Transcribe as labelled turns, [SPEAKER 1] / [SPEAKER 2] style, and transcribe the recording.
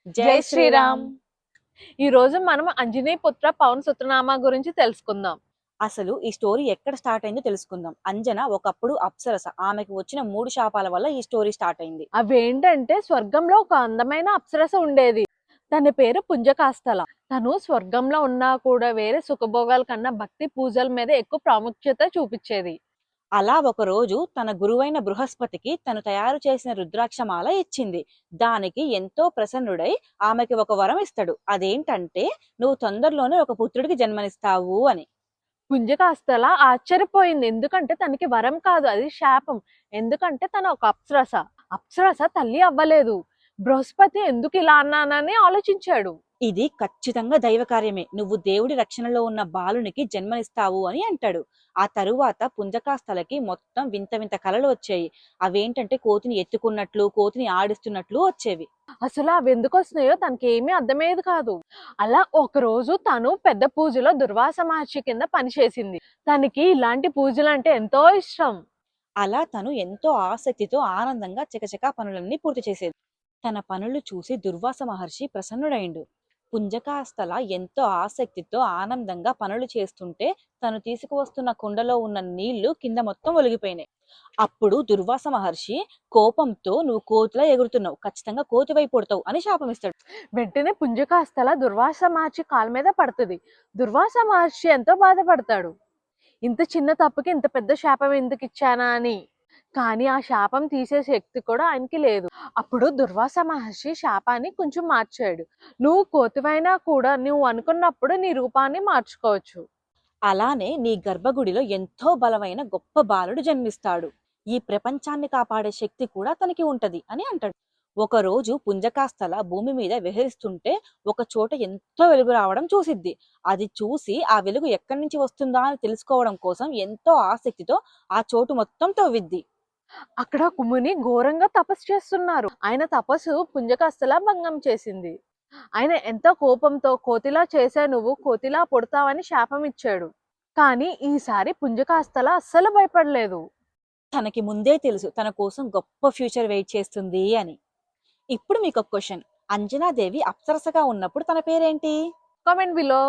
[SPEAKER 1] జై
[SPEAKER 2] జై శ్రీరామ్.
[SPEAKER 1] శ్రీరామ్.
[SPEAKER 2] ఈ రోజు మనం అంజనీ పుత్ర పవన్ సుతనామా గురించి తెలుసుకుందాం.
[SPEAKER 1] అసలు ఈ స్టోరీ ఎక్కడ స్టార్ట్ అయిందో తెలుసుకుందాం. అంజన ఒకప్పుడు అప్సరస. ఆమెకు వచ్చిన 3 శాపాల వల్ల ఈ స్టోరీ స్టార్ట్ అయింది.
[SPEAKER 2] అవేంటంటే స్వర్గంలో ఒక అందమైన అప్సరస ఉండేది. తన పేరు పుంజకాస్తల. తను స్వర్గంలో ఉన్నా కూడా వేరే సుఖభోగాల కన్నా భక్తి పూజల మీద ఎక్కువ ప్రాముఖ్యత చూపించేది.
[SPEAKER 1] అలా ఒకరోజు తన గురువైన బృహస్పతికి తను తయారు చేసిన రుద్రాక్షమాల ఇచ్చింది. దానికి ఎంతో ప్రసన్నుడై ఆమెకి ఒక వరం ఇస్తాడు. అదేంటంటే నువ్వు తొందరలోనే ఒక పుత్రుడికి జన్మనిస్తావు అని.
[SPEAKER 2] పుంజకాస్తల ఆశ్చర్యపోయింది. ఎందుకంటే తనకి వరం కాదు, అది శాపం. ఎందుకంటే తను ఒక అప్సరస. అప్సరస తల్లి అవ్వలేదు. బృహస్పతి ఎందుకు ఇలా అన్నానని ఆలోచించాడు.
[SPEAKER 1] ఇది ఖచ్చితంగా దైవ కార్యమే. నువ్వు దేవుడి రక్షణలో ఉన్న బాలునికి జన్మనిస్తావు అని అంటాడు. ఆ తరువాత పుంజకాస్తలకి మొత్తం వింత వింత కలలు వచ్చాయి. అవేంటంటే కోతిని ఎత్తుకున్నట్లు, కోతిని ఆడిస్తున్నట్లు వచ్చేవి.
[SPEAKER 2] అసలు అవి ఎందుకు వస్తున్నాయో తనకి ఏమీ అర్థమయ్యేది కాదు. అలా ఒక రోజు తను పెద్ద పూజలో దుర్వాస మహర్షి కింద పనిచేసింది. తనకి ఇలాంటి పూజలు అంటే ఎంతో ఇష్టం.
[SPEAKER 1] అలా తను ఎంతో ఆసక్తితో ఆనందంగా చకచకా పనులన్నీ పూర్తి చేసేది. తన పనులు చూసి దుర్వాస మహర్షి ప్రసన్నుడైండు. పుంజకాస్తల ఎంతో ఆసక్తితో ఆనందంగా పనులు చేస్తుంటే తను తీసుకువస్తున్న కుండలో ఉన్న నీళ్లు కింద మొత్తం ఒలిగిపోయినాయి. అప్పుడు దుర్వాస మహర్షి కోపంతో నువ్వు కోతిలా ఎగురుతున్నావు, ఖచ్చితంగా కోతివై పుడతావు అని శాపమిస్తాడు.
[SPEAKER 2] వెంటనే పుంజకాస్తల దుర్వాస మహర్షి కాలు మీద పడుతుంది. దుర్వాస మహర్షి ఎంతో బాధపడతాడు. ఇంత చిన్న తప్పుకి ఇంత పెద్ద శాపం ఎందుకు ఇచ్చానా అని. కానీ ఆ శాపం తీసే శక్తి కూడా ఆయనకి లేదు. అప్పుడు దుర్వాస మహర్షి శాపాన్ని కొంచెం మార్చాడు. నువ్వు కోతివైనా కూడా నువ్వు అనుకున్నప్పుడు నీ రూపాన్ని మార్చుకోవచ్చు.
[SPEAKER 1] అలానే నీ గర్భగుడిలో ఎంతో బలమైన గొప్ప బాలుడు జన్మిస్తాడు. ఈ ప్రపంచాన్ని కాపాడే శక్తి కూడా తనకి ఉంటది అని అంటాడు. ఒకరోజు పుంజకాస్తల భూమి మీద విహరిస్తుంటే ఒక చోట ఎంతో వెలుగు రావడం చూసిద్ది. అది చూసి ఆ వెలుగు ఎక్కడి నుంచి వస్తుందా అని తెలుసుకోవడం కోసం ఎంతో ఆసక్తితో ఆ చోటు మొత్తం తవ్విద్ది.
[SPEAKER 2] అక్కడ ఒక ముని ఘోరంగా తపస్సు చేస్తున్నారు. ఆయన తపస్సు పుంజకాస్తల భంగం చేసింది. ఆయన ఎంతో కోపంతో కోతిలా చేసే నువ్వు కోతిలా పుడతావని శాపం ఇచ్చాడు. కానీ ఈసారి పుంజకాస్తల అస్సలు భయపడలేదు.
[SPEAKER 1] తనకి ముందే తెలుసు తన కోసం గొప్ప ఫ్యూచర్ వెయిట్ చేస్తుంది అని. ఇప్పుడు మీకు ఒక క్వశ్చన్. అంజనాదేవి అప్సరసగా ఉన్నప్పుడు తన పేరేంటి?
[SPEAKER 2] Comment below.